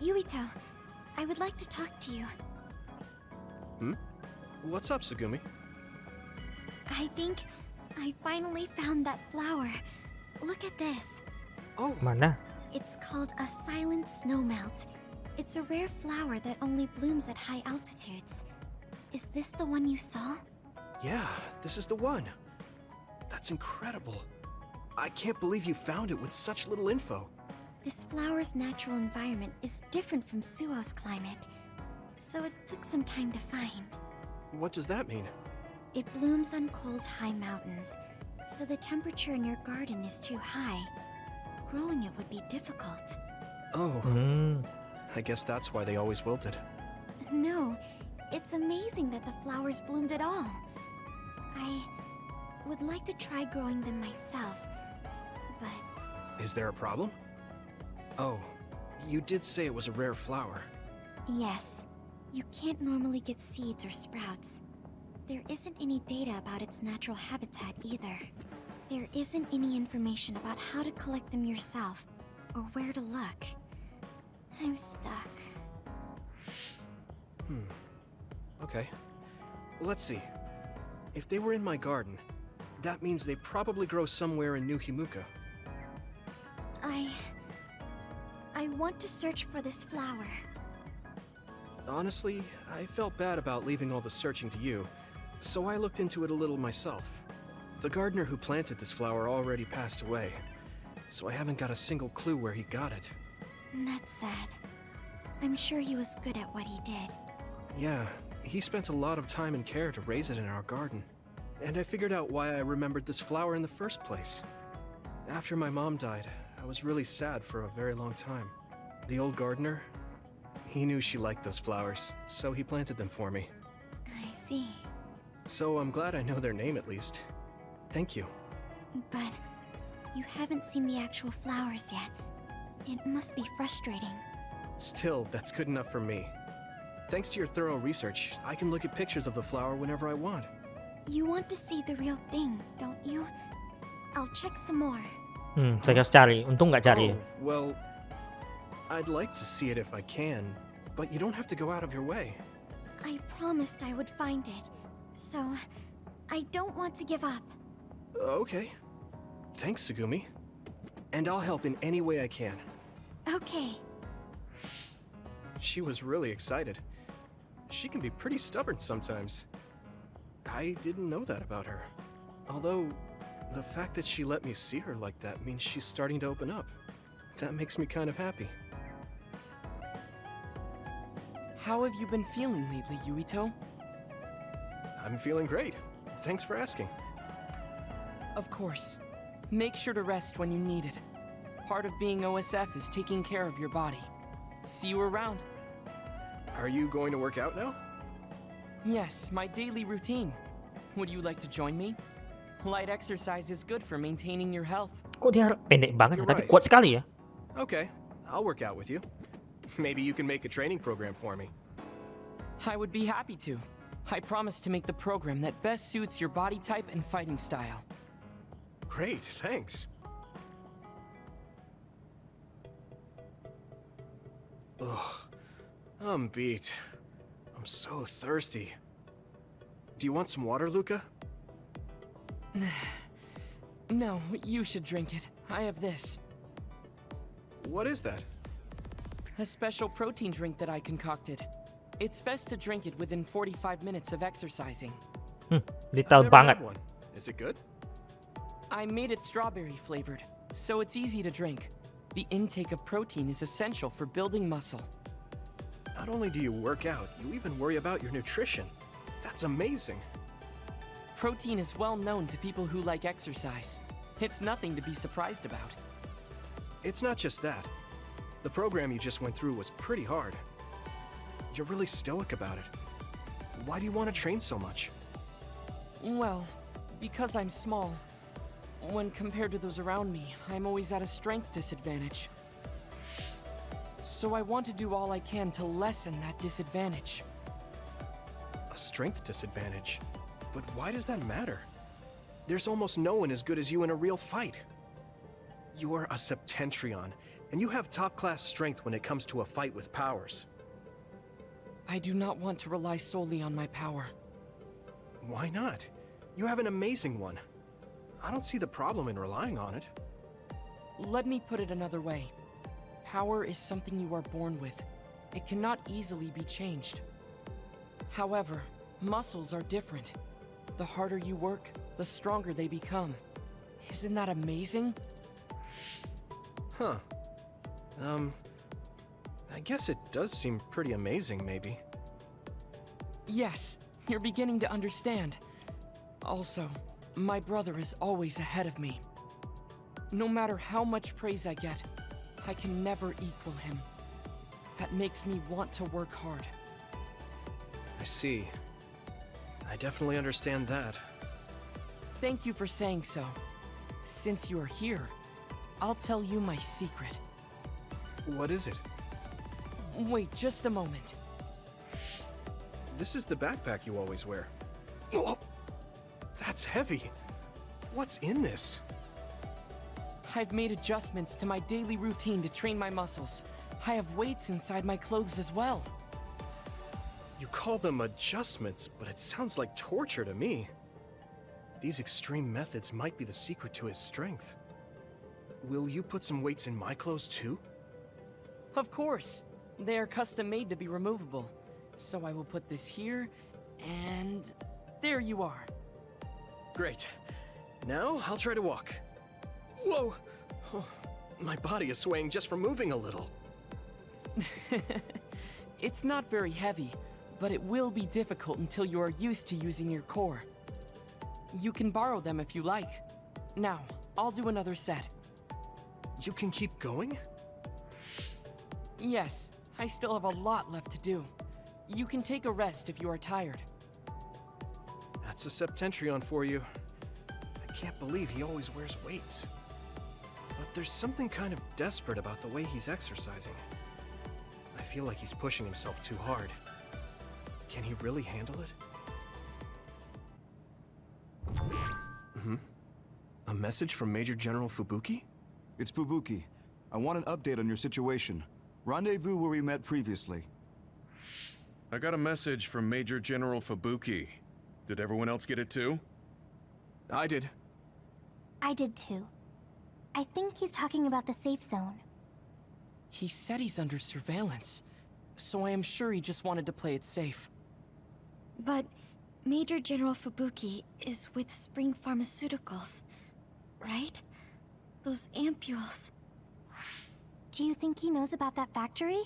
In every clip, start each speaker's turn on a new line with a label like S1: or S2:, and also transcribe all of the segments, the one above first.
S1: Yuito, I would like to talk to you.
S2: What's up, Tsugumi?
S1: I think I finally found that flower. Look at this.
S2: Oh,
S3: Mana?
S1: It's called a silent snowmelt. It's a rare flower that only blooms at high altitudes. Is this the one you saw?
S2: yeah, this is the one. That's incredible. I can't believe you found it with such little info.
S1: This flower's natural environment is different from Suo's climate, so it took some time to find.
S2: What does that mean?
S1: It blooms on cold, high mountains, so the temperature in your garden is too high. Growing it would be difficult.
S2: Oh, I guess that's why they always wilted.
S1: No, it's amazing that the flowers bloomed at all. I would like to try growing them myself, but
S2: Is there a problem? Oh, you did say it was a rare flower.
S1: yes, you can't normally get seeds or sprouts. There isn't any data about its natural habitat either. There isn't any information about how to collect them yourself or where to look. I'm stuck.
S2: Okay. Let's see. If they were in my garden, that means they probably grow somewhere in New Himuka.
S1: I want to search for this flower.
S2: Honestly, I felt bad about leaving all the searching to you, so I looked into it a little myself. The gardener who planted this flower already passed away, so I haven't got a single clue where he got it.
S1: That's sad. I'm sure he was good at what he did.
S2: Yeah, he spent a lot of time and care to raise it in our garden. And I figured out why I remembered this flower in the first place. After my mom died, I was really sad for a very long time. The old gardener, he knew she liked those flowers, so he planted them for me.
S1: I see.
S2: So I'm glad I know their name at least. Thank you.
S1: But you haven't seen the actual flowers yet. It must be frustrating.
S2: Still, that's good enough for me. Thanks to your thorough research, I can look at pictures of the flower whenever I want.
S1: You want to see the real thing, don't you? I'll check some more.
S3: Saya harus cari. Untung nggak cari.
S2: Oh, well, I'd like to see it if I can, but you don't have to go out of your way.
S1: I promised I would find it, so I don't want to give up.
S2: Okay. Thanks, Tsugumi. And I'll help in any way I can.
S1: Okay.
S2: She was really excited. She can be pretty stubborn sometimes. I didn't know that about her. Although, the fact that she let me see her like that means she's starting to open up. That makes me kind of happy.
S4: How have you been feeling lately, Yuito?
S2: I'm feeling great. Thanks for asking.
S4: Of course. Make sure to rest when you need it. Part of being OSF is taking care of your body. See you around.
S2: Are you going to work out now?
S4: Yes, my daily routine. Would you like to join me? Light exercise is good for maintaining your health.
S3: Kok dia pendek banget,
S2: You're
S3: tapi
S2: right.
S3: kuat sekali ya.
S2: Okay, I'll work out with you. Maybe you can make a training program for me.
S4: I would be happy to. I promise to make the program that best suits your body type and fighting style.
S2: Great, thanks. Ugh, I'm beat. I'm so thirsty. Do you want some water, Luca?
S4: No, you should drink it. I have this.
S2: What is that?
S4: A special protein drink that I concocted. It's best to drink it within 45 minutes of exercising.
S3: Detail
S2: I've never
S3: banget.
S2: had one. Is it good?
S4: I made it strawberry flavored, so it's easy to drink. The intake of protein is essential for building muscle.
S2: Not only do you work out, you even worry about your nutrition. That's amazing.
S4: Protein is well known to people who like exercise. It's nothing to be surprised about.
S2: It's not just that. The program you just went through was pretty hard. You're really stoic about it. Why do you want to train so much?
S4: Well, because I'm small. When compared to those around me, I'm always at a strength disadvantage. So I want to do all I can to lessen that disadvantage.
S2: A strength disadvantage? But why does that matter? There's almost no one as good as you in a real fight. You're a Septentrion, And you have top-class strength when it comes to a fight with powers.
S4: I do not want to rely solely on my power.
S2: Why not? You have an amazing one. I don't see the problem in relying on it.
S4: Let me put it another way. Power is something you are born with. It cannot easily be changed. However, muscles are different. The harder you work, the stronger they become. Isn't that amazing?
S2: Huh. I guess it does seem pretty amazing, maybe.
S4: Yes, you're beginning to understand. Also, my brother is always ahead of me. No matter how much praise I get, I can never equal him. That makes me want to work hard.
S2: I see. I definitely understand that.
S4: Thank you for saying so. Since you are here, I'll tell you my secret.
S2: What is it?
S4: Wait just a moment.
S2: This is the backpack you always wear. Oh, that's heavy. What's in this?
S4: I've made adjustments to my daily routine to train my muscles. I have weights inside my clothes as well.
S2: You call them adjustments, but it sounds like torture to me. These extreme methods might be the secret to his strength. Will you put some weights in my clothes too?
S4: Of course. They are custom made to be removable. So I will put this here, and there you are.
S2: Great. Now I'll try to walk. Whoa! Oh, my body is swaying just from moving a little.
S4: It's not very heavy, but it will be difficult until you are used to using your core. You can borrow them if you like. Now, I'll do another set.
S2: You can keep going?
S4: Yes, I still have a lot left to do. You can take a rest if you are tired.
S2: That's a Septentrion for you. I can't believe he always wears weights. But there's something kind of desperate about the way he's exercising. I feel like he's pushing himself too hard. Can he really handle it? A message from Major General Fubuki?
S5: It's Fubuki. I want an update on your situation. Rendezvous where we met previously.
S6: I got a message from Major General Fubuki. Did everyone else get it too?
S2: I did.
S1: I did too. I think he's talking about the safe zone.
S4: He said he's under surveillance, so I am sure he just wanted to play it safe.
S1: But Major General Fubuki is with Spring Pharmaceuticals, right? Those ampules. Do you think he knows about that factory?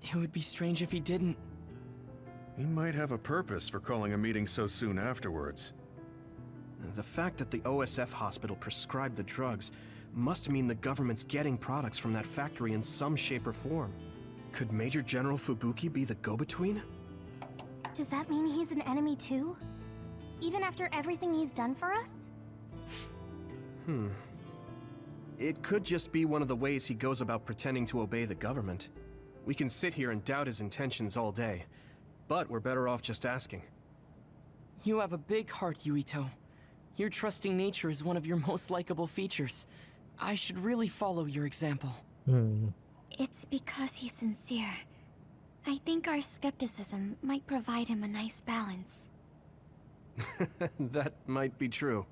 S4: It would be strange if he didn't.
S6: He might have a purpose for calling a meeting so soon afterwards.
S2: The fact that the OSF hospital prescribed the drugs must mean the government's getting products from that factory in some shape or form. Could Major General Fubuki be the go-between?
S1: Does that mean he's an enemy too? Even after everything he's done for us?
S2: It could just be one of the ways he goes about pretending to obey the government. We can sit here and doubt his intentions all day, but we're better off just asking.
S4: You have a big heart, Yuito. Your trusting nature is one of your most likable features. I should really follow your example.
S1: It's because he's sincere. I think our skepticism might provide him a nice balance.
S2: That might be true.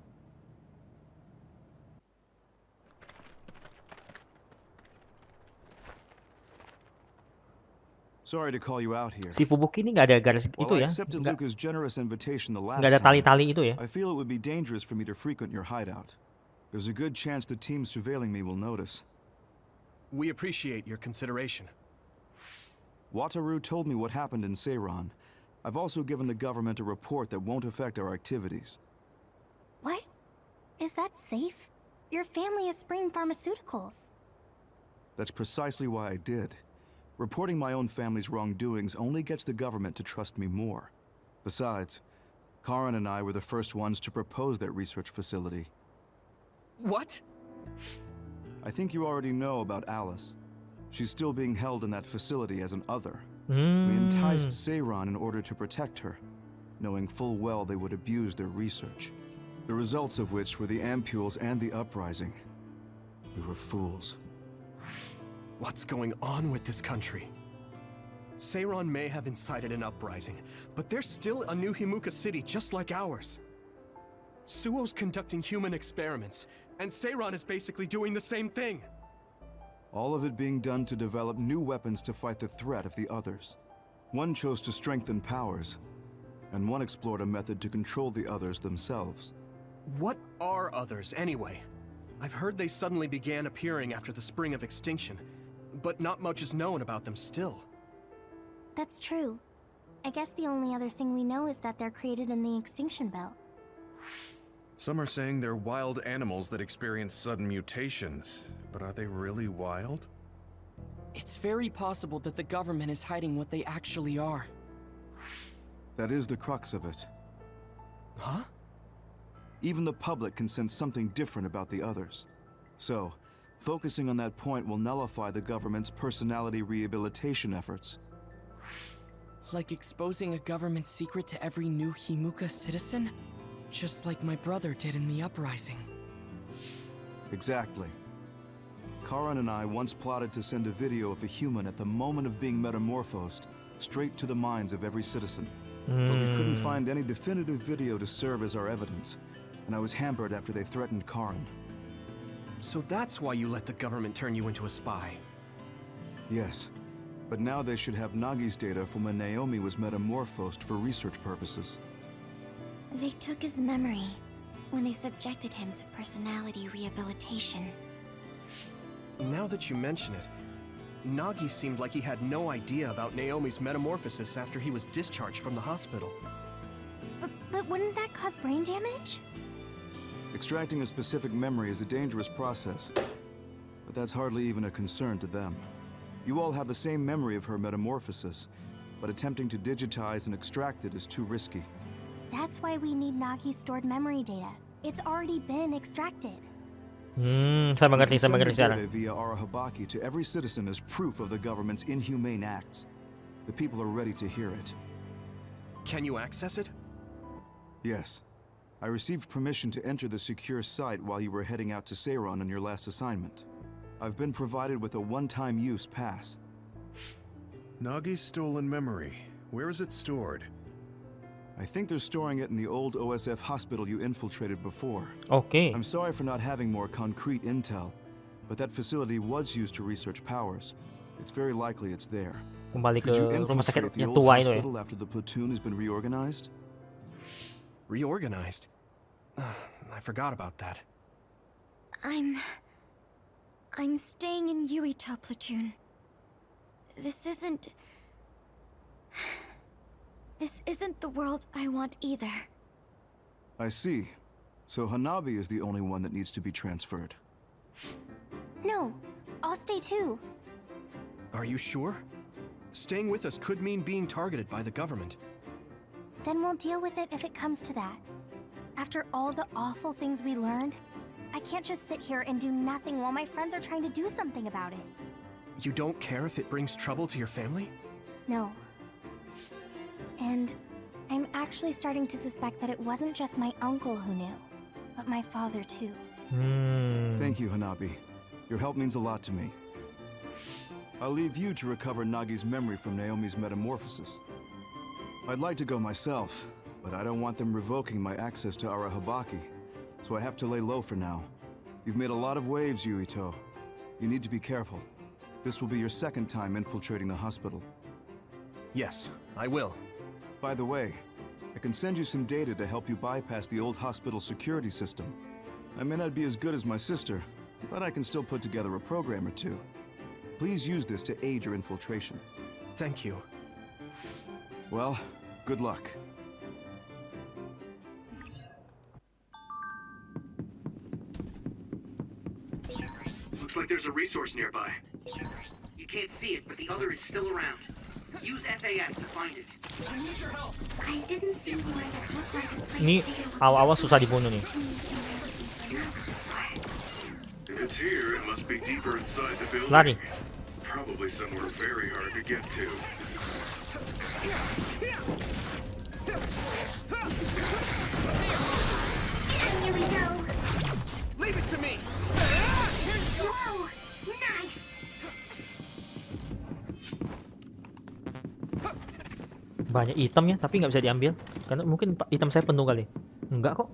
S5: Sorry to call you out here.
S3: Si Fubuki ini nggak ada garis
S5: While
S3: itu
S5: I
S3: ya,
S5: accepted Luca's generous invitation the last
S3: nggak ada
S5: time,
S3: tali-tali itu ya.
S5: I feel it would be dangerous for me to frequent your hideout. There's a good chance the team surveilling me will notice.
S2: We appreciate your consideration.
S5: Wataru told me what happened in Seiran. I've also given the government a report that won't affect our activities.
S1: What? Is that safe? Your family is Spring Pharmaceuticals.
S5: That's precisely why I did. Reporting my own family's wrongdoings only gets the government to trust me more. Besides, Karin and I were the first ones to propose that research facility.
S2: What?
S5: I think you already know about Alice. She's still being held in that facility as an other. We enticed Seiran in order to protect her, knowing full well they would abuse their research. The results of which were the ampules and the uprising. We were fools.
S2: What's going on with this country? Seiron may have incited an uprising, but there's still a new Himuka city just like ours. Suo's conducting human experiments, and Seiron is basically doing the same thing.
S5: All of it being done to develop new weapons to fight the threat of the others. One chose to strengthen powers, and one explored a method to control the others themselves.
S2: What are others, anyway? I've heard they suddenly began appearing after the Spring of Extinction, but not much is known about them still.
S1: That's true. I guess the only other thing we know is that they're created in the extinction belt.
S6: Some are saying they're wild animals that experience sudden mutations, but are they really wild?
S4: It's very possible that the government is hiding what they actually are.
S5: That is the crux of it.
S2: Huh?
S5: Even the public can sense something different about the others. So, focusing on that point will nullify the government's personality rehabilitation efforts.
S4: Like exposing a government secret to every new Himuka citizen? Just like my brother did in the uprising.
S5: Exactly. Karan and I once plotted to send a video of a human at the moment of being metamorphosed straight to the minds of every citizen. But we couldn't find any definitive video to serve as our evidence, and I was hampered after they threatened Karan.
S2: So that's why you let the government turn you into a spy.
S5: Yes, but now they should have Nagi's data from when Naomi was metamorphosed for research purposes.
S1: They took his memory when they subjected him to personality rehabilitation.
S2: Now that you mention it, Nagi seemed like he had no idea about Naomi's metamorphosis after he was discharged from the hospital.
S1: But wouldn't that cause brain damage?
S5: Extracting a specific memory is a dangerous process, but that's hardly even a concern to them. You all have the same memory of her metamorphosis, but attempting to digitize and extract it is too risky.
S1: That's why we need Nagi's stored memory data. It's already been extracted.
S3: Saya
S5: We
S3: mengerti
S5: can send the
S3: sekarang.
S5: data via Arahabaki to every citizen as proof of the government's inhumane acts. The people are ready to hear it.
S2: Can you access it?
S5: Yes. I received permission to enter the secure site while you were heading out to Seiron on your last assignment. I've been provided with a one-time use pass.
S6: Nagi's stolen memory. Where is it stored?
S5: I think they're storing it in the old OSF hospital you infiltrated before.
S3: Oke.
S5: I'm sorry for not having more concrete intel, but that facility was used to research powers. It's very likely it's there.
S3: Kembali ke
S5: Could you
S3: rumah sakit
S5: infiltrate the
S3: yang
S5: old
S3: tua itu ya.
S5: hospital after the platoon has been reorganized?
S2: Reorganized? I forgot about that.
S1: I'm staying in Yuito platoon. This isn't the world I want either.
S5: I see. So Hanabi is the only one that needs to be transferred.
S1: No, I'll stay too.
S2: Are you sure? Staying with us could mean being targeted by the government.
S1: Then we'll deal with it if it comes to that. After all the awful things we learned, I can't just sit here and do nothing while my friends are trying to do something about it.
S2: You don't care if it brings trouble to your family?
S1: No. And I'm actually starting to suspect that it wasn't just my uncle who knew, but my father too.
S5: Thank you, Hanabi. Your help means a lot to me. I'll leave you to recover Nagi's memory from Naomi's metamorphosis. I'd like to go myself, but I don't want them revoking my access to Arahabaki, so I have to lay low for now. You've made a lot of waves, Yuito. You need to be careful. This will be your second time infiltrating the hospital.
S2: Yes, I will.
S5: By the way, I can send you some data to help you bypass the old hospital security system. I may not be as good as my sister, but I can still put together a program or two. Please use this to aid your infiltration.
S2: Thank you.
S5: Well, good luck.
S7: Looks like there's a resource nearby. You can't see it, but the other is still around. Use SAS to find it. I need your help.
S1: I didn't feel like
S3: Ini awal-awal susah dibunuh nih.
S6: If it's here, it must be deeper inside the building.
S3: Lari.
S6: Probably somewhere very hard to get to.
S1: Here we go.
S2: Leave it to me!
S1: Whoa! Nice!
S3: Banyak item ya, tapi nggak bisa diambil. Karena mungkin item saya penuh kali. Enggak kok.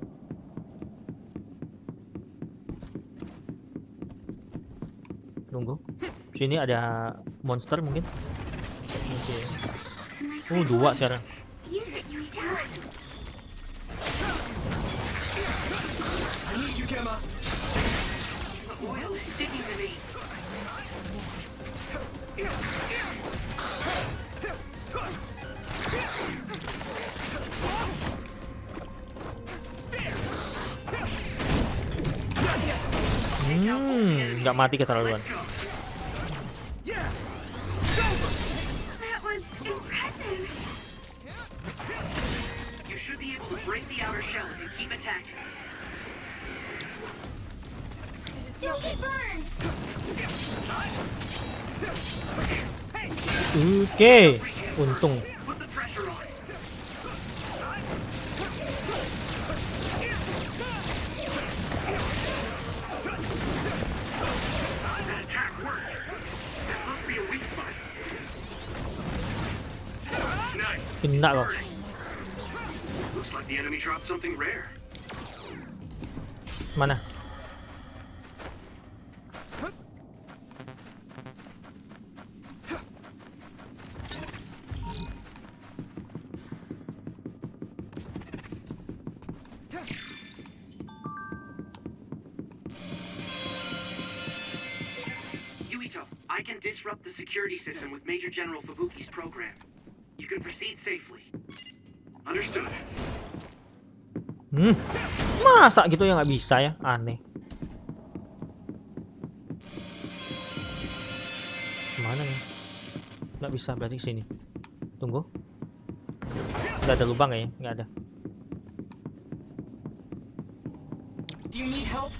S3: Tunggu. Sini ada monster mungkin. Oke. 2 sekarang.
S7: Use it, Yuito. I need you, Kemba. The oil is sticking to me.
S3: Nggak mati keterlaluan.
S7: That was impressive. You should be able to break the outer shell and keep attacking.
S1: Don't get burned!
S3: Oke, untung.
S7: Put the pressure on. That attack worked. That must be a weak spot. Nice.
S3: Kena loh.
S7: Looks like the enemy dropped something rare.
S3: Mana?
S7: Yuito, I can disrupt the security system with Major General Fubuki's program. You can proceed safely. Understood.
S3: Masa gitu ya nggak bisa ya? Aneh. Mana nih? Nggak bisa, berarti sini. Tunggu. Nggak ada lubang ya? Nggak ada.
S4: Do you need help?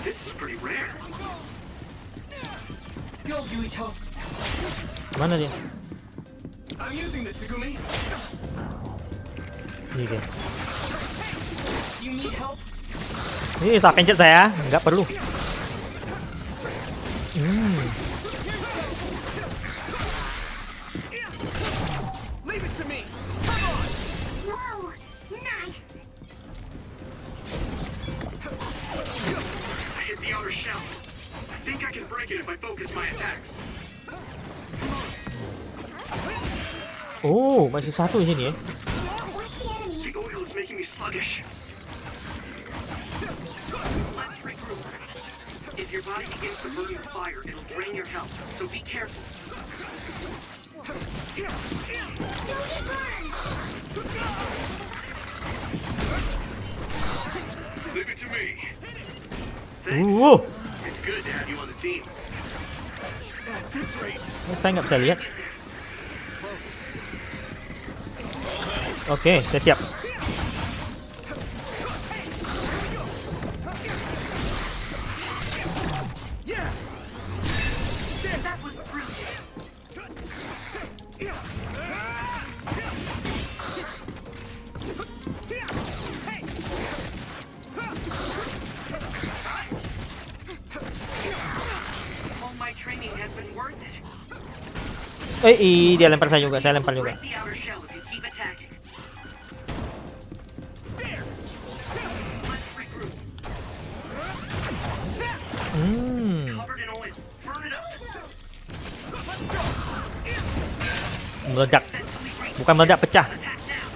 S7: This is pretty rare.
S4: Go, Yuito.
S3: Mana dia?
S7: I'm using this, Tsugumi.
S3: Ini dia.
S4: Do you need help?
S3: Ini saya pencet saya, nggak perlu.
S7: Leave it to me.
S1: Whoa! Nice!
S7: I hit the outer shell. I think I can break it if I focus my attacks.
S3: Oh, masih satu di sini ya.
S1: Watch the enemy!
S7: The oil is making me sluggish. Let's regroup. If your body begins to burn with fire, it'll drain your health, so be careful.
S1: Don't get burned!
S7: Leave it to me. It's good to have you on the team. At this rate,
S3: Saya nggak bisa lihat. Oke, saya siap.
S7: that was brilliant. All my training has been worth it.
S3: Dia lempar saya juga, saya lempar juga.
S7: Break the outer shell if you keep attacking. Let's regroup. Covered in oil. Burn it up.
S3: Meledak. Bukan meledak, pecah.
S7: Attack now.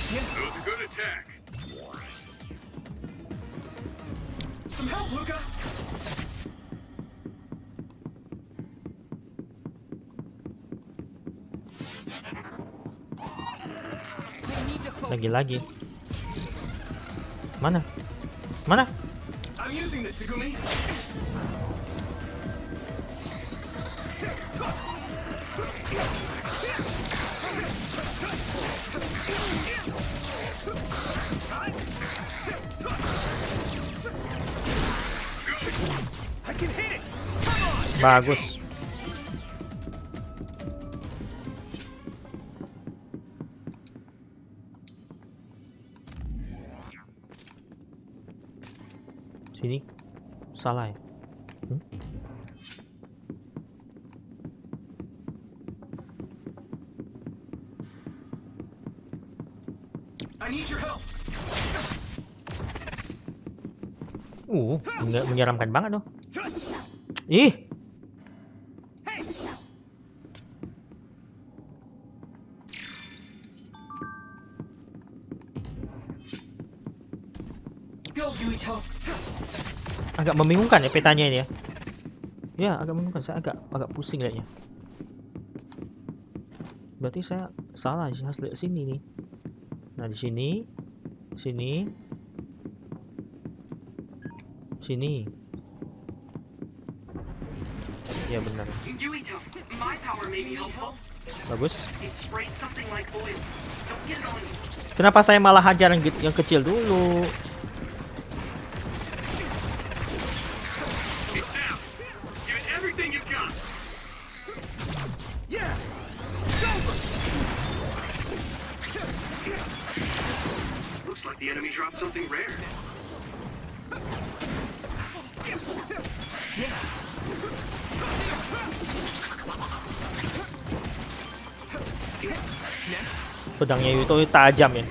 S7: That was a good attack. Some help, Luca.
S3: Lagi-lagi. Mana? Mana?
S7: I'm using this, Tsugumi.
S3: Bagus. Sini salah ya?
S7: I need your help.
S3: Menyeramkan banget dong. Ih.
S4: Go, Yuito.
S3: Agak membingungkan ya petanya ini ya. Ya, agak membingungkan. Saya agak pusing lihatnya. Berarti saya salah sih, harus lihat sini nih. Nah, di sini. Sini. Sini. Ya benar.
S7: Yuito, my power may be helpful.
S3: Bagus.
S7: It sprayed something like oil. Don't get it on you.
S3: Kenapa saya malah hajar yang kecil dulu?
S7: It's out. Give it everything you've got. Yeah. Looks like the enemy dropped something rare.
S3: Pedangnya Yuito tajam ya.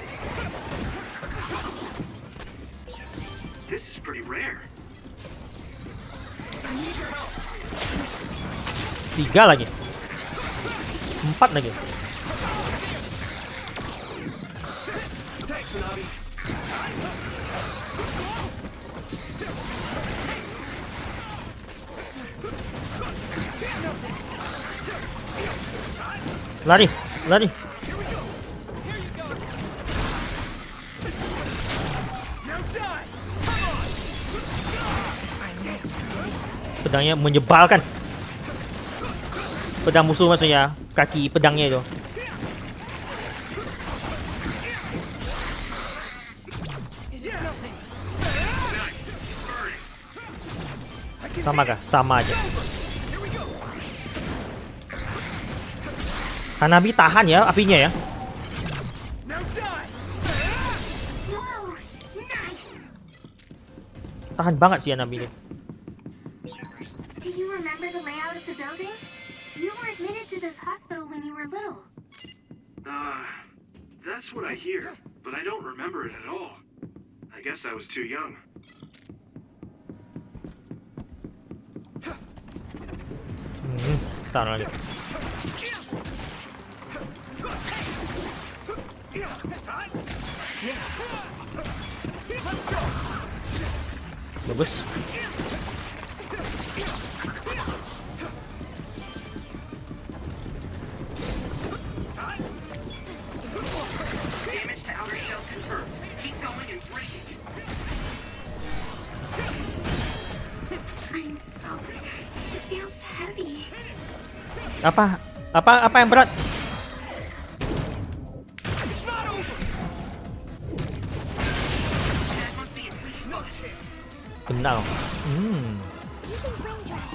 S7: This is pretty rare.
S3: 3 lagi. 4 lagi. Lari, lari. Pedangnya menyebalkan. Pedang musuh maksudnya, kaki pedangnya itu. Sama kah? Sama aja. Hanabi tahan ya apinya ya. Tahan banget sih Hanabi ini.
S8: Do you remember the layout of the building? You were admitted to this hospital when you were little.
S7: That's what I hear, but I don't remember it at all. I guess I was too young.
S3: Tahan lagi. Bagus.
S7: Damage to outer shell confirmed. Keep going and break it.
S8: I'm sorry. It feels heavy.
S3: Apa yang berat? Kenal.
S1: Using brain dress.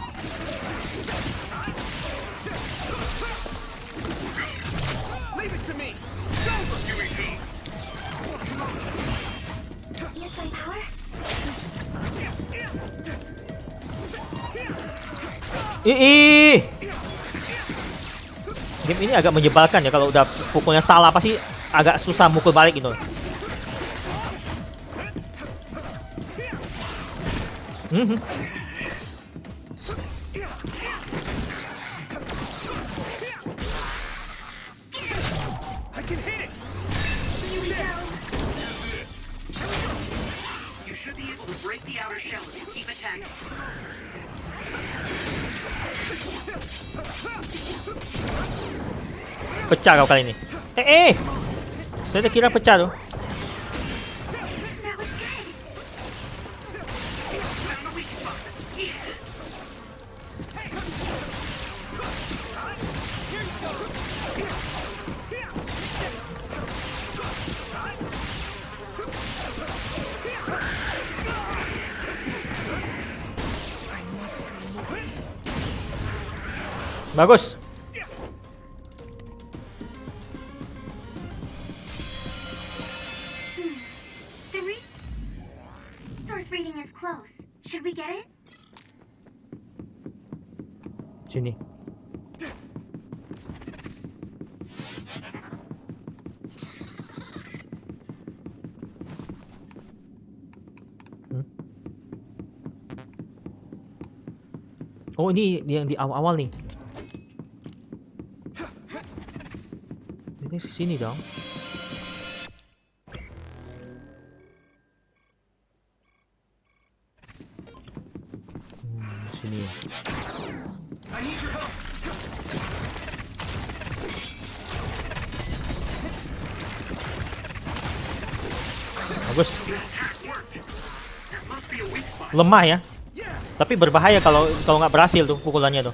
S7: Leave it to me.
S8: Use my power?
S3: Game ini agak menyebalkan ya, kalau udah pukulnya salah pasti agak susah mukul balik gitu.
S7: You should be able to break the outer shell if you keep attacking.
S3: Pecah kau kali ini. Saya kira pecah tuh.
S7: Found the weak spot.
S3: Bagus.
S8: The resource reading is close. Should we get it?
S3: Sini. Oh, ini yang di awal-awal nih. Ini ke sini dong. Sini ya. Bagus. Lemah ya. Tapi berbahaya kalau nggak berhasil tuh pukulannya tuh.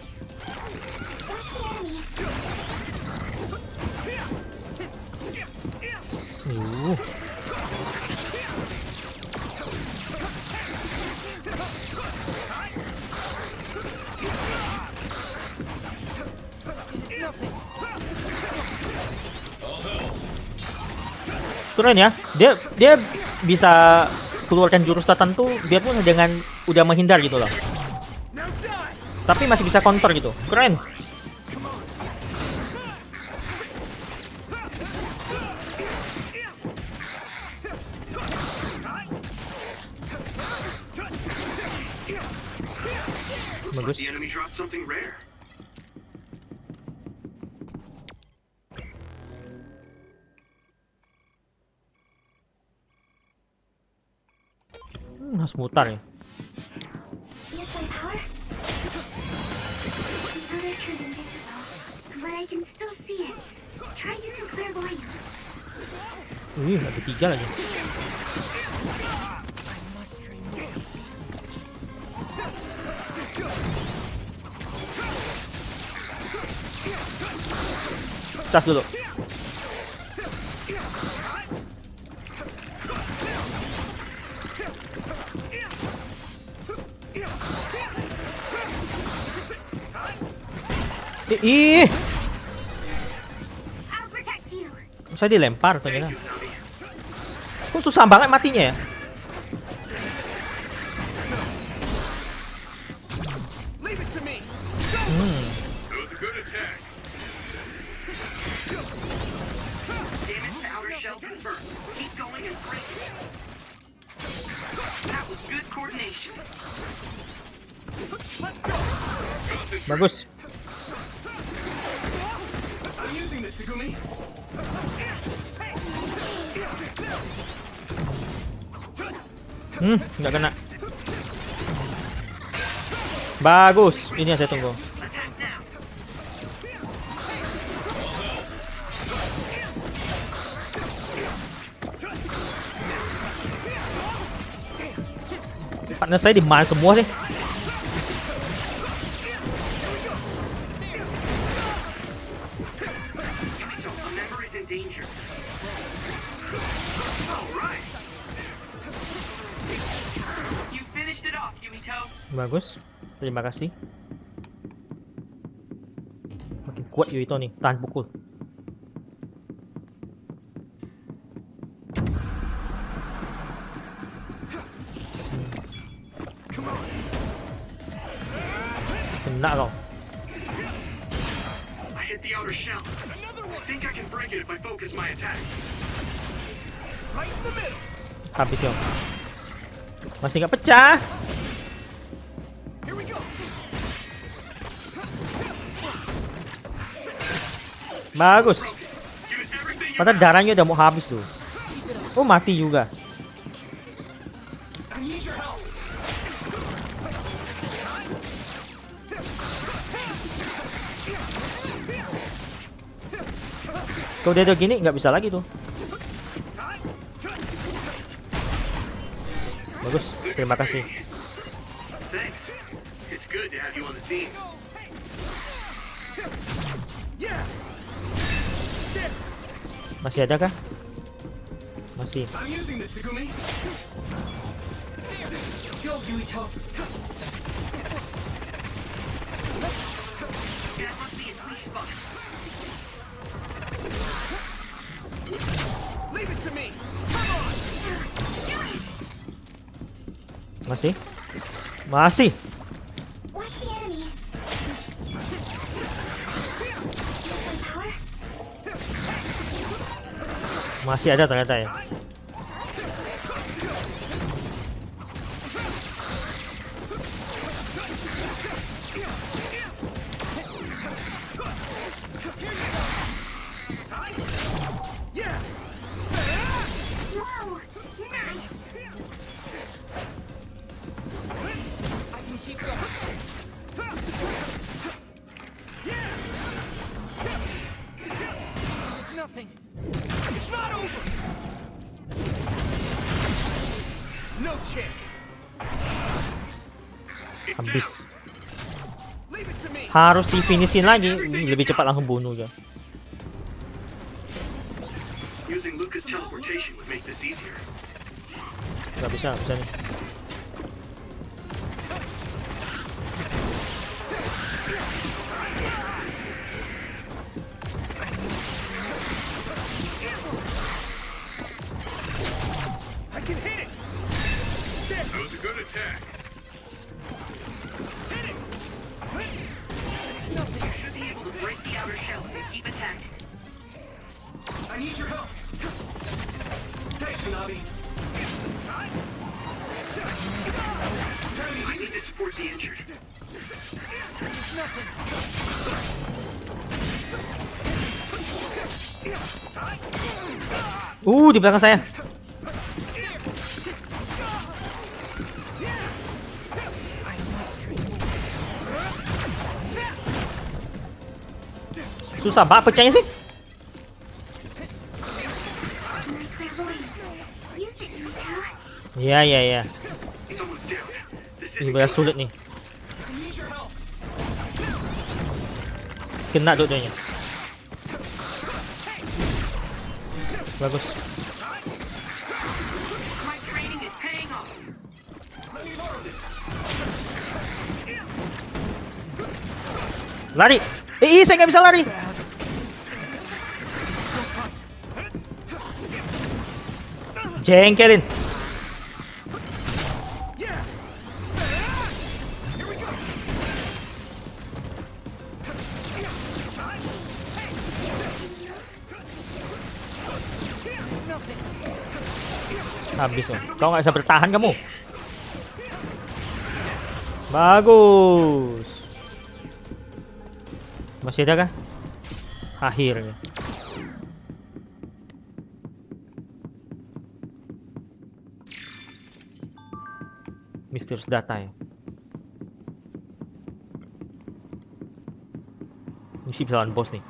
S3: Keren ya. Dia bisa keluarkan jurus tertentu biarpun dengan udah menghindar gitu loh. Tapi masih bisa counter gitu. Keren. Bagus. Harus mutar ya.
S8: Yes, my power. The other turned invisible, but I can still see it. Try using clairvoyance.
S3: Ada 3 lagi. Tas dulu. Ih. Saya dilempar ternyata. Kok susah banget matinya ya? Bagus. Nggak kena. Bagus. Ini yang saya tunggu. Partner saya di mana semua sih? Bagus, terima kasih. Makin kuat Yuito nih, tahan pukul. Kena kau. Habis yo. Masih nggak pecah. Bagus. Padahal darahnya udah mau habis tuh. Oh, mati juga. Kalau dia udah gini nggak bisa lagi tuh. Bagus, terima kasih. Masih ada kah? Masih. Masih.
S8: Watch the enemy. Power.
S3: Masih ada ternyata ya.
S8: Whoa, nice.
S4: I can keep going. There's nothing. It's not over.
S7: No chance.
S3: Habis.
S7: Leave it to me.
S3: Harus di-finishin lagi. Lebih cepat langsung bunuh aja.
S7: Using Luca's teleportation would make this easier.
S3: Gak bisa nih.
S7: I can hit it. That was a good attack. Hit it. You should be able to break the outer shell and keep attacking. I need your help. Thanks, Nagi. I need to support the injured.
S4: There's nothing.
S3: Di belakang saya.
S4: I must train.
S3: Susah banget pecahnya sih.
S8: Use it, Yuito.
S3: Iya.
S7: Someone's down. This
S3: Ini
S7: isn't
S3: benar sulit nih. Kena dua-duanya. Bagus.
S7: my training is paying off.
S3: Lari. Saya nggak bisa lari. Jengkelin. Habis loh. Kau nggak bisa bertahan kamu. Bagus. Masih ada kah? Akhirnya. Misterius data ya. Misi bisa lawan bos nih.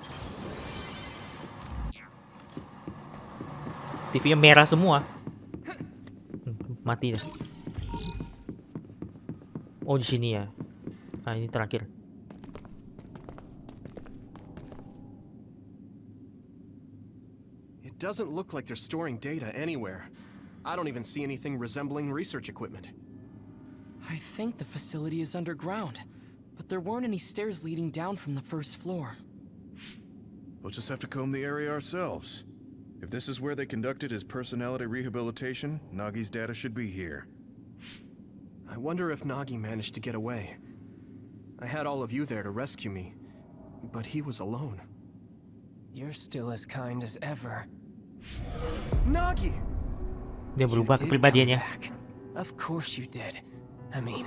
S3: TV-nya merah semua. Mati dah. Oh, di sini ya. Nah, ini terakhir.
S2: It doesn't look like they're storing data anywhere. I don't even see anything resembling research equipment.
S4: I think the facility is underground, but there weren't any stairs leading down from the first floor.
S6: We'll just have to comb the area ourselves. If this is where they conducted his personality rehabilitation, Nagi's data should be here.
S2: I wonder if Nagi managed to get away. I had all of you there to rescue me, but he was alone.
S9: You're still as kind as ever.
S2: Nagi!
S3: Dia berubah kepribadiannya.
S9: Of course you did. I mean,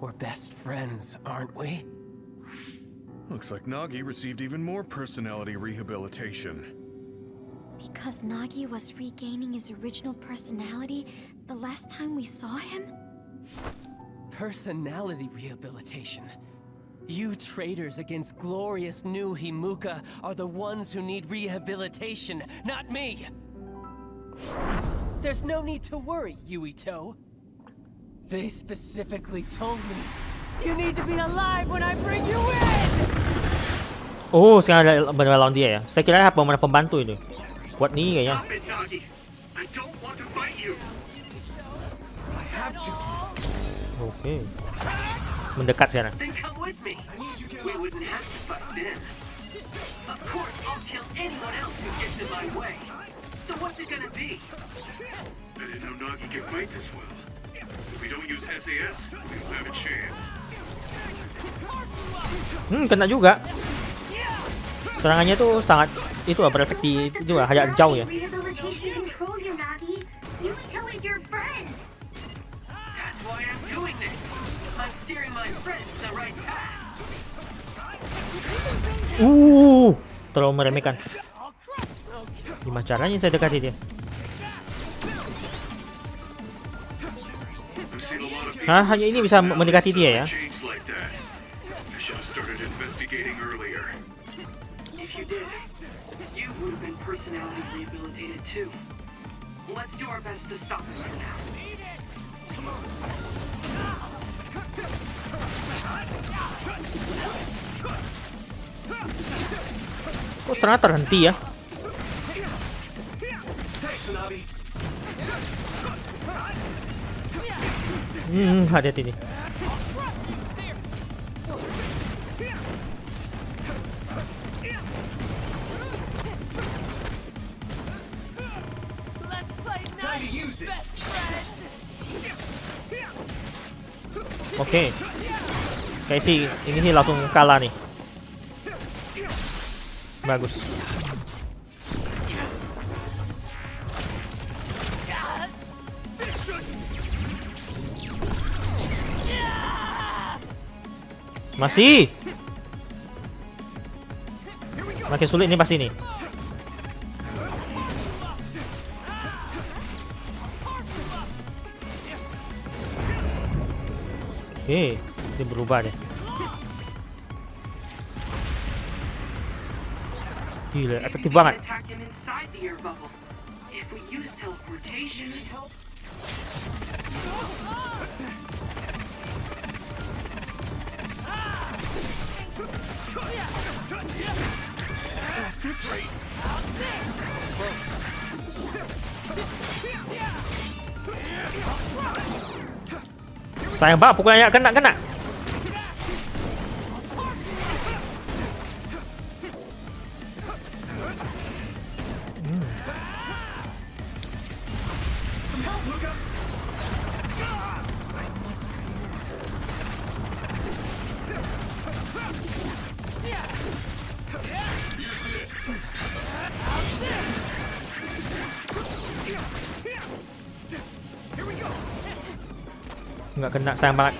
S9: we're best friends, aren't we?
S6: Looks like Nagi received even more personality rehabilitation.
S1: Because Nagi was regaining his original personality the last time we saw him?
S9: Personality rehabilitation. You traitors against glorious new Himuka are the ones who need rehabilitation, not me! There's no need to worry, Yuito. They specifically told me you need to be alive when I bring you in!
S3: Oh, sekarang benar lawan dia ya. Saya kira pemeran pembantu itu. Buat nih kayaknya.
S7: Stop it, Nagi. I don't want to fight you. I have to.
S3: Oke. Mendekat sekarang.
S7: Then come with me. We wouldn't have to fight then. Of course, I'll kill anyone else who gets in my way. So what's it gonna be? I didn't know Nagi could fight this well.
S6: If we don't use SAS, we don't have a chance.
S3: Kena juga. Serangannya tuh sangat itu berefektif juga, jarak jauh ya.
S8: Rehabilitation control you, Nagi. Yuito is your friend.
S7: That's why I'm doing this. I'm steering my friends the right path.
S3: Terlalu meremehkan. Gimana caranya saya dekati dia? Nah, hanya ini bisa mendekati dia ya.
S7: Personality rehabilitated too. Let's do our best to stop it for now.
S3: Kok serangan terhenti ya? Hati-hati nih. Oke. Kayak sih ini sih langsung kalah nih. Bagus. Masih. Makin sulit ini pasti nih. Oke, dia berubah deh. Gila, efektif banget. Sayang banget pukulannya kena. Nggak kena, sayang banget.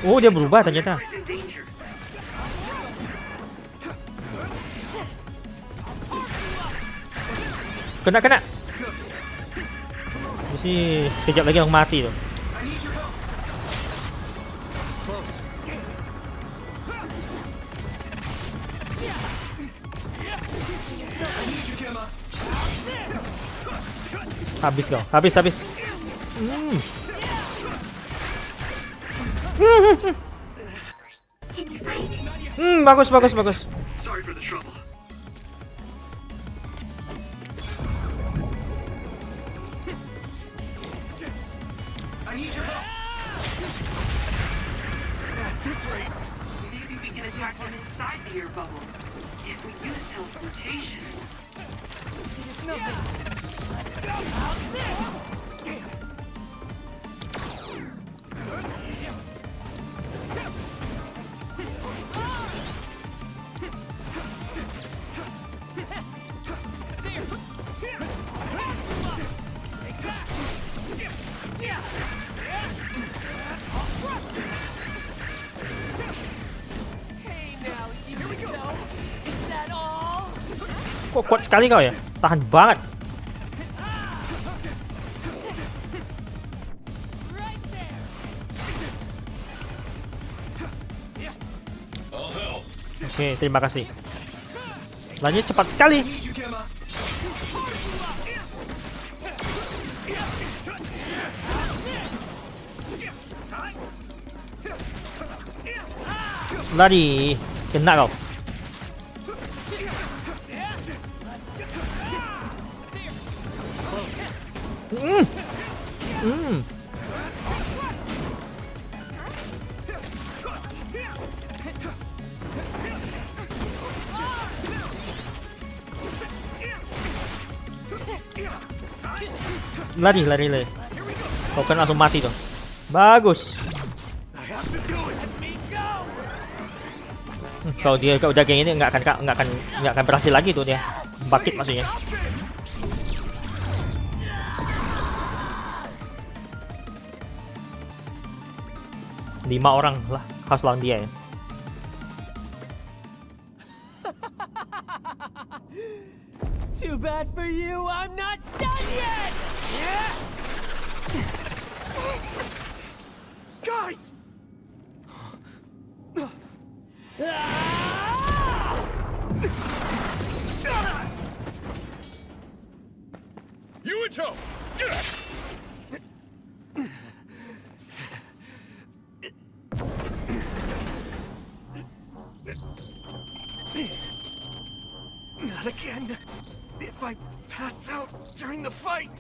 S3: Oh, dia berubah ternyata. Kena. Mesti sekejap lagi langsung mati tuh. Habis kau, habis. Bagus.
S7: Sorry for the trouble. I need your help. At this rate, maybe we can attack them inside the air bubble. If we use teleportation. There's nothing. Let's go out there. Damn.
S3: Kok kuat sekali kau ya? Tahan banget. Oke, terima kasih. Lanjut cepat sekali. Lari, kena kau. Lari. Token langsung mati tuh. Bagus. Kalau dia udah kayak gini nggak akan berhasil lagi tuh dia. Bangkit maksudnya. Lima orang lah harus lawan dia ya.
S9: Too bad for you, I'm not done yet!
S6: Guys! Yuito!
S9: Not again. If I pass out during the fight.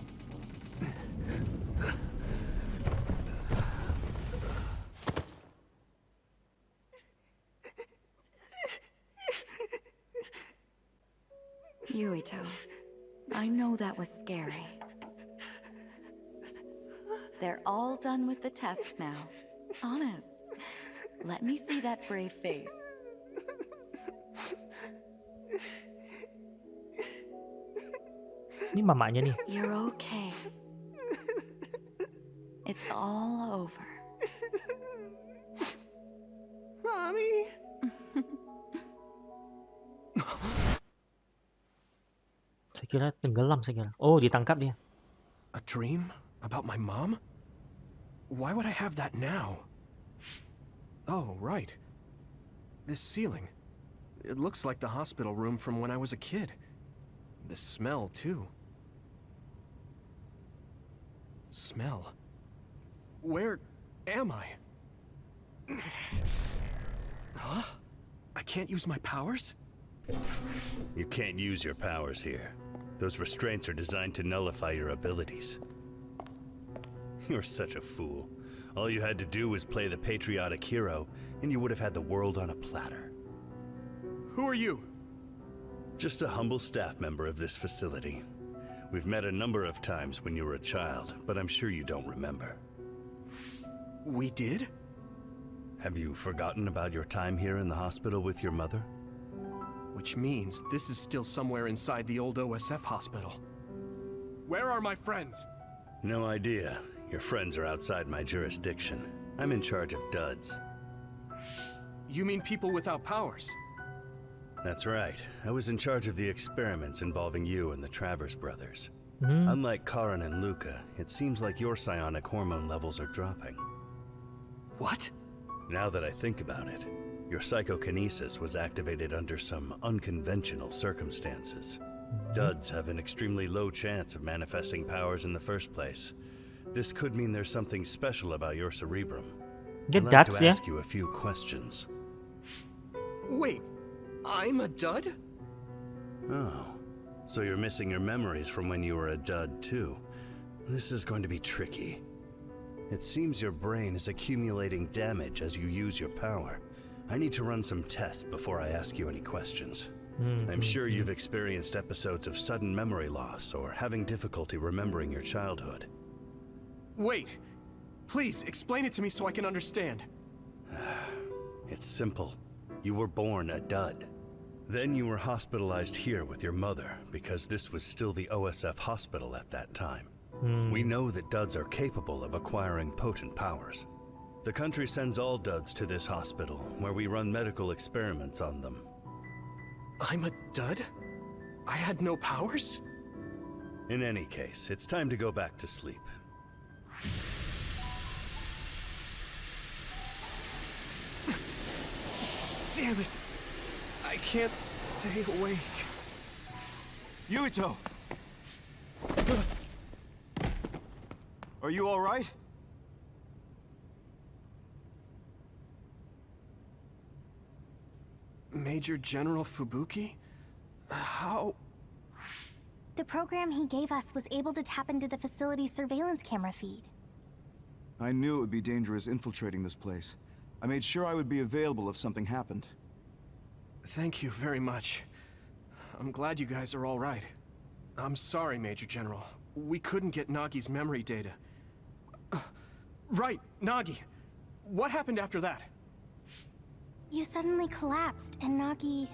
S10: Yuito, I know that was scary. They're all done with the tests now. Honest. Let me see that brave face.
S3: Ini mamanya nih.
S10: You're okay. It's all over.
S9: Mommy.
S3: Saya kira tenggelam saya kira. Oh, ditangkap dia.
S2: A dream? About my mom? Why would I have that now? Oh, right. This ceiling. It looks like the hospital room from when I was a kid. The smell, too. Smell? Where am I? Huh? I can't use my powers?
S11: You can't use your powers here. Those restraints are designed to nullify your abilities. You're such a fool. All you had to do was play the patriotic hero, and you would have had the world on a platter.
S2: Who are you?
S11: Just a humble staff member of this facility. We've met a number of times when you were a child, but I'm sure you don't remember.
S2: We did?
S11: Have you forgotten about your time here in the hospital with your mother?
S2: Which means this is still somewhere inside the old OSF hospital. Where are my friends?
S11: No idea. Your friends are outside my jurisdiction. I'm in charge of duds.
S2: You mean people without powers?
S11: That's right. I was in charge of the experiments involving you and the Travers brothers. Unlike Karin and Luca, it seems like your psionic hormone levels are dropping.
S2: What?
S11: Now that I think about it, your psychokinesis was activated under some unconventional circumstances. Duds have an extremely low chance of manifesting powers in the first place. This could mean there's something special about your cerebrum. I'd like to ask you a few questions.
S2: Wait, I'm a dud?
S11: Oh, so you're missing your memories from when you were a dud too. This is going to be tricky. It seems your brain is accumulating damage as you use your power. I need to run some tests before I ask you any questions. I'm sure you've experienced episodes of sudden memory loss or having difficulty remembering your childhood.
S2: Wait, please explain it to me so I can understand.
S11: It's simple. You were born a dud. Then you were hospitalized here with your mother because this was still the OSF hospital at that time. We know that duds are capable of acquiring potent powers. The country sends all duds to this hospital where we run medical experiments on them.
S2: I'm a dud? I had no powers?
S11: In any case, it's time to go back to sleep.
S2: Damn it! I can't stay awake.
S5: Yuito! Are you all right?
S2: Major General Fubuki? How?
S8: The program he gave us was able to tap into the facility's surveillance camera feed.
S5: I knew it would be dangerous infiltrating this place. I made sure I would be available if something happened.
S2: Thank you very much. I'm glad you guys are all right. I'm sorry, Major General. we couldn't get Nagi's memory data. Right, Nagi. What happened after that?
S8: You suddenly collapsed, and Nagi...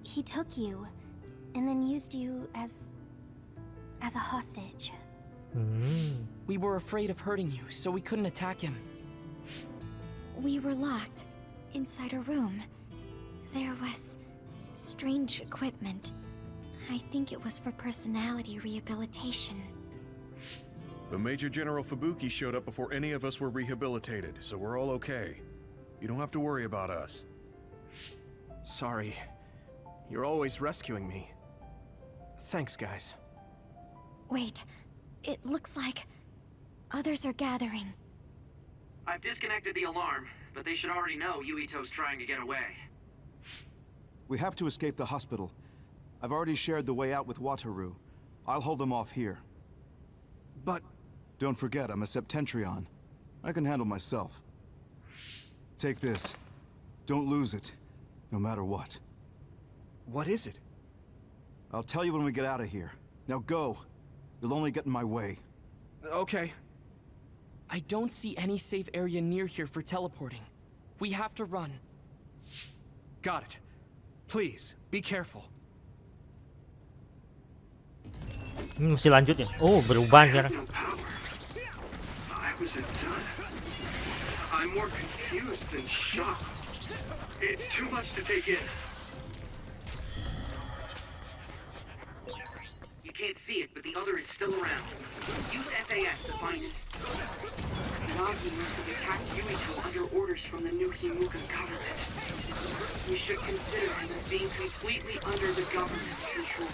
S8: he took you, and then used you as a hostage.
S4: We were afraid of hurting you, so we couldn't attack him.
S1: We were locked inside a room. There was strange equipment. I think it was for personality rehabilitation.
S6: But Major General Fubuki showed up before any of us were rehabilitated, so we're all okay. You don't have to worry about us.
S2: Sorry. You're always rescuing me. Thanks, guys.
S1: Wait, it looks like others are gathering.
S12: I've disconnected the alarm, but they should already know Yuito's trying to get away.
S5: We have to escape the hospital. I've already shared the way out with Wataru. I'll hold them off here.
S2: But...
S5: Don't forget, I'm a Septentrion. I can handle myself. Take this. Don't lose it, no matter what.
S2: What is it?
S5: I'll tell you when we get out of here. Now go. You'll only get in my way.
S2: Okay.
S4: I don't see any safe area near here for teleporting. We have to run.
S2: Got it. Please, be careful.
S3: Masih lanjut ya? Oh, berubah sekarang.
S12: I was a dud. I'm more confused than shocked. It's too much to take in. You can't see it, but the other is still around. Use SAS to find it. Nagi must have attacked Yuito under orders from the new Himuka government. We should consider him as being completely under the government's control.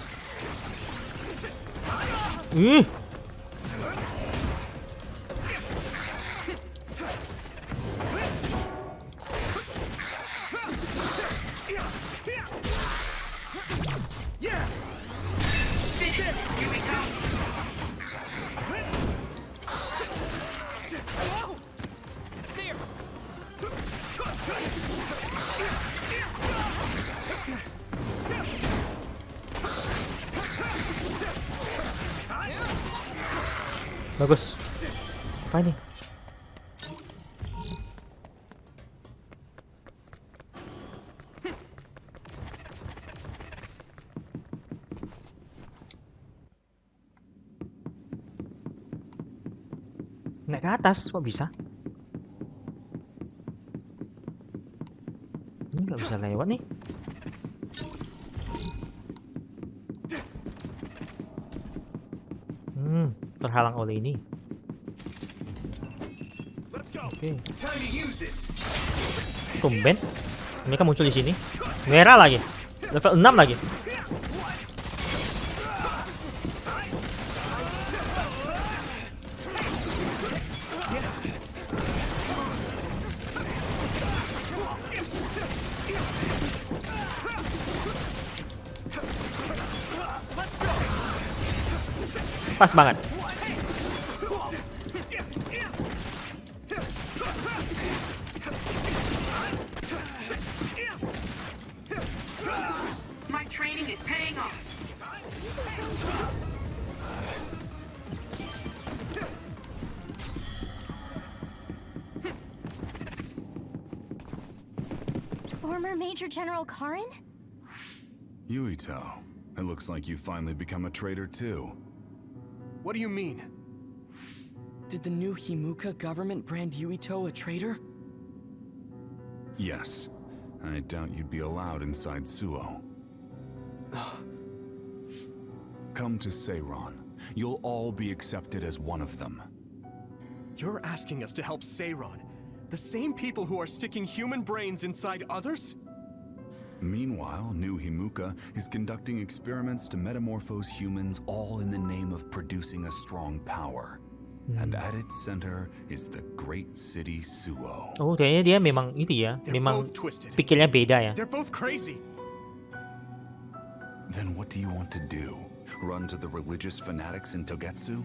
S3: Bagus. Apa ini? Naik ke atas, kok bisa? Ini nggak bisa lewat nih. Terhalang oleh ini. Oke. Tumben. Mereka muncul di sini. Merah lagi. Level 6 lagi. Pas banget.
S12: My training is paying off.
S8: Former Major General Karin?
S6: Yuito, it looks like you finally become a traitor too.
S2: What do you mean?
S4: Did the new Himuka government brand Yuito a traitor?
S6: Yes. I doubt you'd be allowed inside Suo. Come to Seiron. You'll all be accepted as one of them.
S2: You're asking us to help Seiron? The same people who are sticking human brains inside others?
S6: Meanwhile, New Himuka is conducting experiments to metamorphose humans, all in the name of producing a strong power. And at its center is the great city Suo.
S3: Oh, kayaknya dia memang itu ya, memang pikirnya beda ya.
S2: They're both crazy.
S6: Then what do you want to do? Run to the religious fanatics in Togetsu?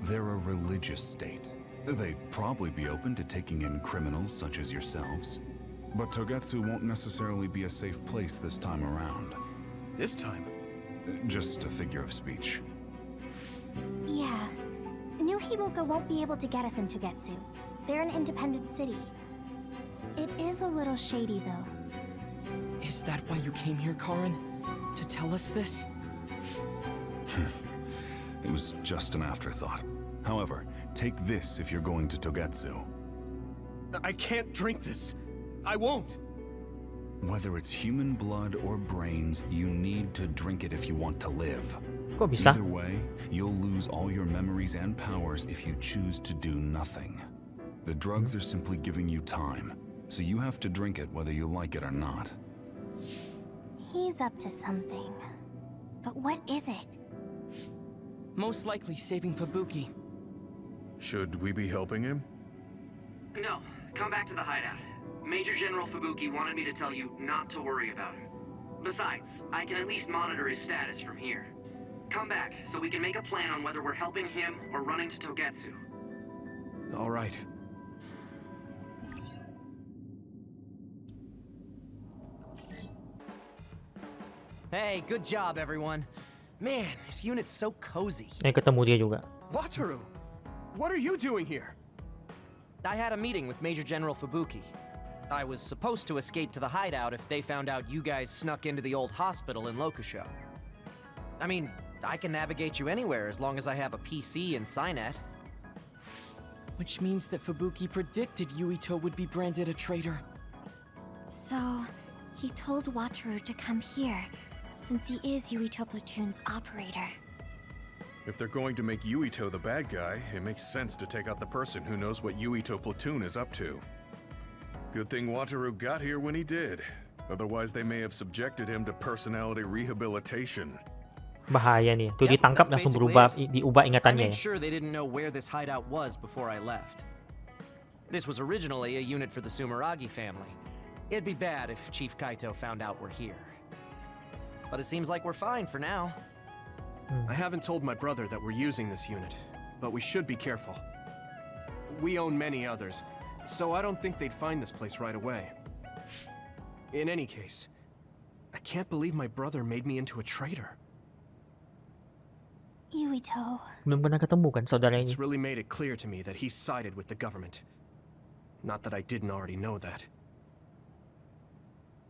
S6: They're a religious state. They'd probably be open to taking in criminals such as yourselves. But Togetsu won't necessarily be a safe place this time around.
S2: This time?
S6: Just a figure of speech.
S8: Himuka won't be able to get us in Togetsu. They're an independent city. It is a little shady, though.
S4: Is that why you came here, Karin? To tell us this?
S6: It was just an afterthought. However, take this if you're going to Togetsu.
S2: I can't drink this. I won't.
S6: Whether it's human blood or brains, you need to drink it if you want to live.
S3: Kok bisa?
S6: Either way, you'll lose all your memories and powers if you choose to do nothing. The drugs are simply giving you time, so you have to drink it whether you like it or not.
S8: He's up to something. But what is it?
S4: Most likely saving Fubuki.
S13: Should we be helping him?
S12: No, come back to the hideout. Major General Fubuki wanted me to tell you not to worry about him. Besides, I can at least monitor his status from here. Come back, so we can make a plan on whether we're helping him or running to Togetsu.
S2: All right.
S9: Hey, good job, everyone. Man, this unit's so cozy.
S3: Ketemu dia juga.
S2: Wataru, what are you doing here?
S9: I had a meeting with Major General Fubuki. I was supposed to escape to the hideout if they found out you guys snuck into the old hospital in Lokusho. I mean, I can navigate you anywhere as long as I have a PC and Cynet.
S4: Which means that Fubuki predicted Yuito would be branded a traitor.
S1: So, he told Wataru to come here, since he is Yuito Platoon's operator.
S13: If they're going to make Yuito the bad guy, it makes sense to take out the person who knows what Yuito Platoon is up to. Good thing Wataru got here when he did. Otherwise, they may have subjected him to personality rehabilitation.
S3: Bahaya nih. Tuh ditangkap langsung berubah, diubah
S9: I
S3: ingatannya
S9: made
S3: ya.
S9: sure they didn't know where this hideout was before I left. This was originally a unit for the Sumeragi family. It'd be bad if Chief Kaito found out we're here. But it seems like we're fine for now.
S2: I haven't told my brother that we're using this unit, but we should be careful. We own many others, so I don't think they'd find this place right away. In any case, I can't believe my brother made me into a traitor.
S8: Yuito.
S3: Belum pernah ketemu kan saudara ini.
S2: It's really made it clear to me that he sided with the government. Not that I didn't already know that.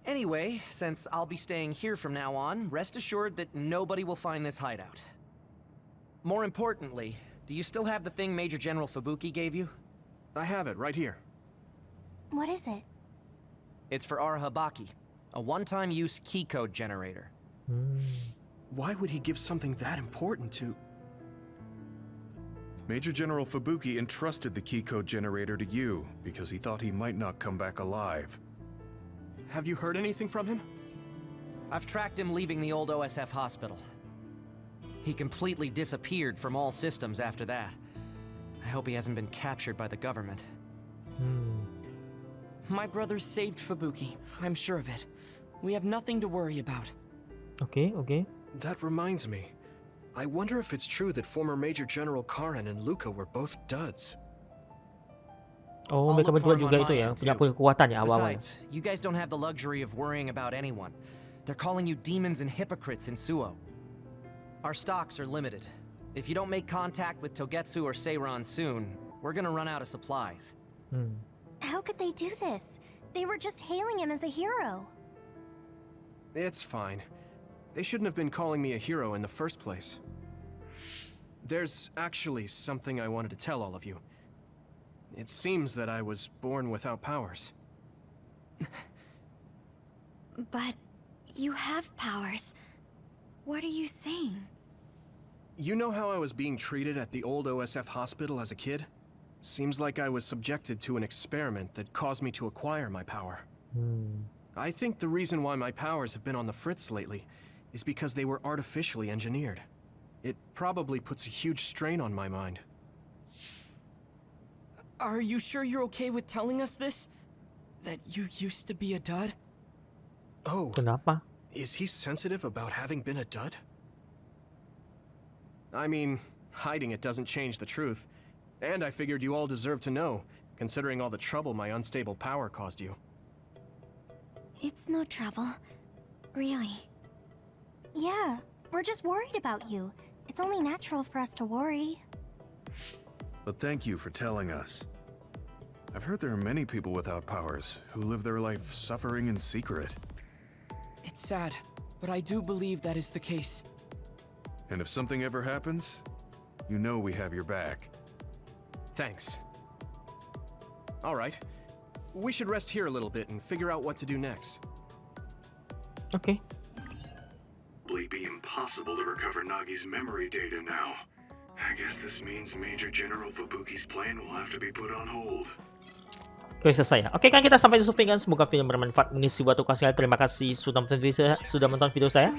S9: Anyway, since I'll be staying here from now on, rest assured that nobody will find this hideout. More importantly, do you still have the thing Major General Fubuki gave you?
S2: I have it right here.
S8: What is it?
S9: It's for our Habaki, a one-time use key code generator.
S2: Why would he give something that important to...
S13: Major General Fubuki entrusted the key code generator to you because he thought he might not come back alive.
S2: Have you heard anything from him?
S9: I've tracked him leaving the old OSF hospital. He completely disappeared from all systems after that. I hope he hasn't been captured by the government.
S4: My brother saved Fubuki. I'm sure of it. We have nothing to worry about.
S3: Okay.
S2: That reminds me. I wonder if it's true that former Major General Karin and Luca were both duds.
S3: Oh, mereka berdua juga itu ya, punya kekuatan ya awal-awal.
S9: Besides, you guys don't have the luxury of worrying about anyone. They're calling you demons and hypocrites in Suo. Our stocks are limited. If you don't make contact with Togetsu or Seiran soon, we're gonna run out of supplies.
S8: How could they do this? They were just hailing him as a hero.
S2: It's fine. They shouldn't have been calling me a hero in the first place. There's actually something I wanted to tell all of you. It seems that I was born without powers.
S1: But you have powers. What are you saying?
S2: You know how I was being treated at the old OSF hospital as a kid? Seems like I was subjected to an experiment that caused me to acquire my power. I think the reason why my powers have been on the fritz lately is because they were artificially engineered. It probably puts a huge strain on my mind.
S4: Are you sure you're okay with telling us this? That you used to be a dud?
S2: Oh,
S3: Kenapa?
S2: Is he sensitive about having been a dud? I mean, hiding it doesn't change the truth. And I figured you all deserve to know, considering all the trouble my unstable power caused you.
S1: It's no trouble. Really.
S8: Yeah, we're just worried about you. It's only natural for us to worry.
S13: but thank you for telling us. I've heard there are many people without powers who live their life suffering in secret.
S4: It's sad, but I do believe that is the case.
S13: And if something ever happens, you know we have your back.
S2: Thanks. All right. We should rest here a little bit and figure out what to do next.
S3: Okay.
S13: It'll be impossible to recover Nagi's memory data now. I guess this means Major General Fubuki's plan will have to be put on hold.
S3: Oke, selesai ya. Oke, kan kita sampai di sini kan. Semoga video bermanfaat mengisi waktu kalian. Terima kasih sudah menonton video saya.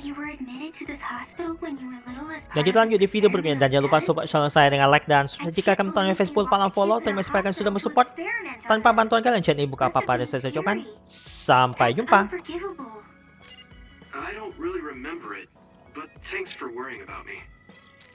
S3: Dan kita lanjut di video berikutnya. Dan jangan lupa support channel saya dengan like dan subscribe. Jika kalian menonton Facebook, follow. Terima kasih kalian sudah mensupport. Tanpa bantuan kalian, channel ini buka apa-apa dan saya ucapkan sampai jumpa.
S13: I don't really remember it, but thanks for worrying about me.